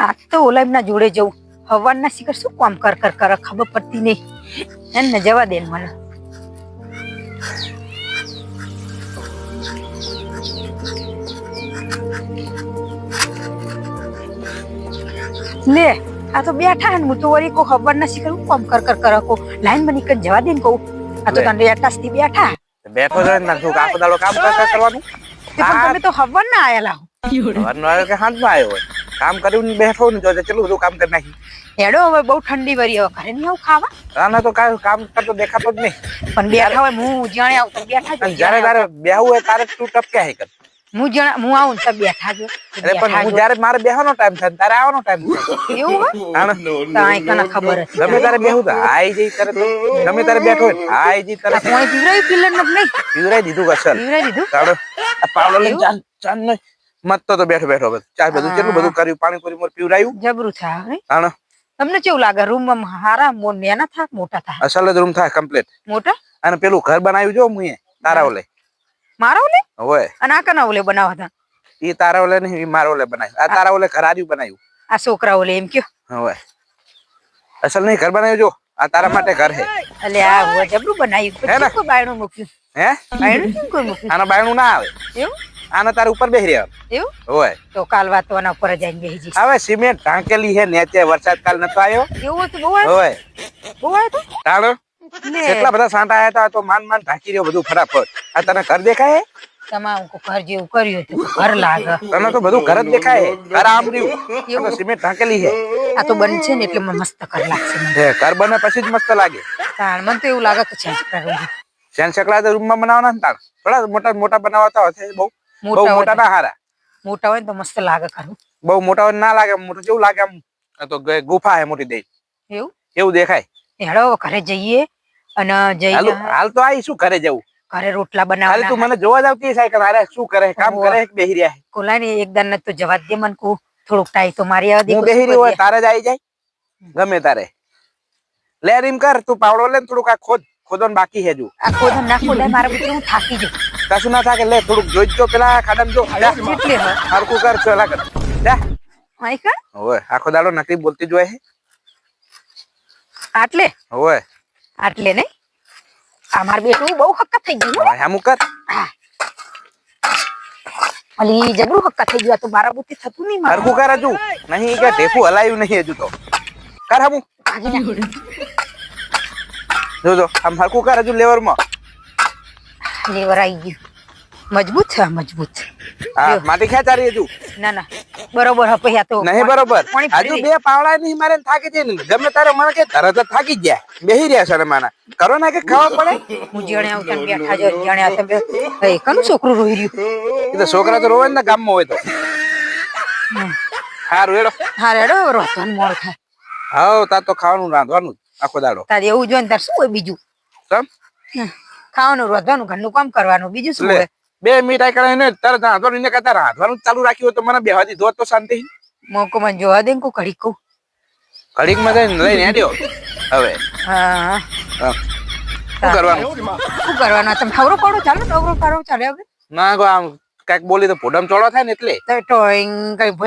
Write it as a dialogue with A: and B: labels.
A: આજ તો ઓલા એમના જોડે જવું. હવારના શિખર શું કામ કર ખબર પડતી નહીં. એને જવા દે મને. લે આ તો બેઠા ને હું તો વળી કો ખબર ના શીખર હું કામ કર કો લાઈન માં નીકળ જવા દે ને કહું. આ તો તને આટાસથી બેઠા
B: બેઠો છે ને તું આખો દાડો કામ કરવાનું.
A: પણ તમે તો ખબર ના આયેલા
B: સવારનો આવ્યો કે હાંજનો આવ્યો હોય કામ કર્યું ને બેઠો ને જો ચેટલું બધું કામ કરી નાખી.
A: હેડો હવે બહુ ઠંડી વરી હવે ઘરે નહીં આવું ખાવા.
B: આના તો કાંઈ કામ કરતો દેખાતો જ નહીં.
A: પણ બેઠા હોય હું જાણે આવું તો બેઠા જ
B: જયારે તારે બેહવું હોય તારે તું ટપક્યા હે કર.
A: હું આવું ને તો બેઠા જ
B: પણ હું જયારે મારે બેહવાનો ટાઈમ થાય તારે આવવાનો ટાઈમ થાય
A: એવું હોય કને ખબર હતી
B: ગમે તારે બેહું તો આઈ જઈ તારે ગમે તારે બેઠો હોય આઈ જઈ તારે
A: કોઈ પીવરાઈ પિલર ને નહીં
B: પીવરાઈ દીધું અસલ
A: પીવરાઈ દીધું
B: તારો આ પાવડો લઈને ચાન નહીં મત તો બેઠો બસ ચા બધું કેટલું બધું કર્યું પાણી પૂરી મોર પીવરાયું
A: જબરું થાય
B: તાણો
A: તમને કેવું લાગે રૂમ માં હારા નેના થાય મોટા થાય
B: અસલ જ રૂમ થાય કમ્પ્લીટ
A: મોટા
B: અને પેલું ઘર બનાવ્યું જો મુએ તારા ઓલે
A: મારા ઓલે
B: હોય
A: અને આ કના ઓલે બનાવવા હતા
B: ઈ તારા ઓલે નહીં ઈ મારા ઓલે બનાવ્યું આ તારા ઓલે ઘર આર્યું બનાવ્યું
A: આ છોકરા ઓલે એમ કયો
B: હોય અસલ નહીં ઘર બનાવ્યું જો આ તારા માટે ઘર હે
A: એટલે આ હું જબરું બનાવ્યું કોઈ બાયણું મૂક્યું
B: હે
A: બાયણું કેમ કોઈ મૂક્યું
B: આના બાયણું ના આવે
A: એવું
B: આના તારે ઉપર બેહી રહ્યા
A: એવું
B: હોય
A: તો કાલ વાત આના ઉપર જઈને બેહી જઈશ
B: હવે સિમેન્ટ ઢાંકેલી હે નેચે વરસાદ કાલ નતો આવ્યો
A: એવું હતું બહુ આવ્યું
B: હોય
A: બહુ આવ્યું
B: તાણો કેટલા બધા સાંટા આયા હતા તો માન ઢાંકી રહ્યો બધું ફટાફટ આ તને ઘર દેખાય
A: તમારું ઘર જેવું કર્યું હતું ઘર લાગે
B: તને તો બધું ઘર જ દેખાય ઘર આમ રહ્યું સિમેન્ટ ઢાંકેલી હે
A: આ તો બનશે ને એટલે મસ્ત ઘર લાગશે
B: હે ઘર બને પછી જ મસ્ત લાગે
A: તાણ મને તો એવું લાગે કે છે
B: સેન સકલા તો રૂમમાં બનાવવાના ને તાણ થોડા મોટા મોટા બનાવતા હોય બહુ મોટા ના હારા
A: મોટા હોય તો મસ્ત લાગે ખરું
B: બહુ મોટા હોય ના લાગે મોટું કેવું લાગે આમ તો ગુફા હે મોટી દઈ એવું દેખાય
A: હેડો ઘરે જઈએ અને જઈને
B: હાલ તો આઈ શું ઘરે જવું
A: ઘરે રોટલા બનાવવાના
B: તું મને જોવા જ આવતી સાયકલ હારે શું કરે કામ કરે બેહી રહ્યા હે
A: કોલાની એકદમ તો જવા દે મને કો થોડુંક ટાઈ તો મારી આવા દે
B: હું બેહી રહ્યો હોય તારે જ આવી જાય ગમે તારે લે રીમ કર તું પાવડો લે થોડુંક આ ખોદન બાકી હે જો
A: આ ખોદન ના ખોદાય મારા બુદ્ધિ હું થાકી જઉં
B: કશું ના થાકે લે થોડુંક જોઈ તો પેલા ખાડમ જો
A: કેટલી
B: હરકું કર ચોલા કર જા
A: આઈ કા
B: ઓય આખો દાડો નકલી બોલતી જોય હે
A: આટલે
B: ઓય
A: આટલે નહીં આ માર બેટું બહુ હક્કા થઈ ગયું
B: ઓય હામું કર
A: અલી જબરું હક્કા થઈ ગયું તો મારા બુદ્ધિ થતું નહીં મારું
B: હરકું કર હજુ નહીં કે ટેપુ હલાયું નહીં હજુ તો કર હામું જો આમ હરકું કર હજુ લેવર માં
A: લેવર આવી ગયું મજબૂત છે મજબૂત
B: હા માટી ખેંચારી હજુ
A: ના ના બરોબર હપૈયા તો
B: નહીં બરોબર હજુ બે પાવડા નહીં મારે થાકી જાય ને ગમે તારે મને કે તરત જ થાકી ગયા બેહી રહ્યા છે માના કરો ના કે ખાવા પડે
A: હું જાણે આવું તને બેઠા જો જાણે આ તમે એ કનું છોકરું રોઈ રહ્યું
B: એ તો છોકરા તો રોવે ને ગામમાં હોય તો હારું હેડો
A: હા રેડો રોતવાનું મોડ થાય
B: હા તાર તો ખાવાનું રાંધવાનું આખો દાડો
A: તારે એવું જોઈને તાર શું હોય બીજું ખાવાનું રોધવાનું ઘરનું કામ કરવાનું બીજું શું હોય
B: 2 મિનિટ આ કરે ને તરત રાંધવાનું ને કહેતા રાંધવાનું ચાલુ રાખ્યું હોય તો મને બેહવા દીધો તો શાંતિ
A: મોકો મને જોવા દે કો ઘડીક કહું
B: ઘડીક માં લઈને હેડ્યો હવે
A: હા
B: શું કરવાનું
A: તમે ખબરો પાડો ચાલો નવરો પાડો ચાલે હવે
B: ના આમ કઈક બોલી તો પોડમ ચોળો થાય ને એટલે
A: તો કઈ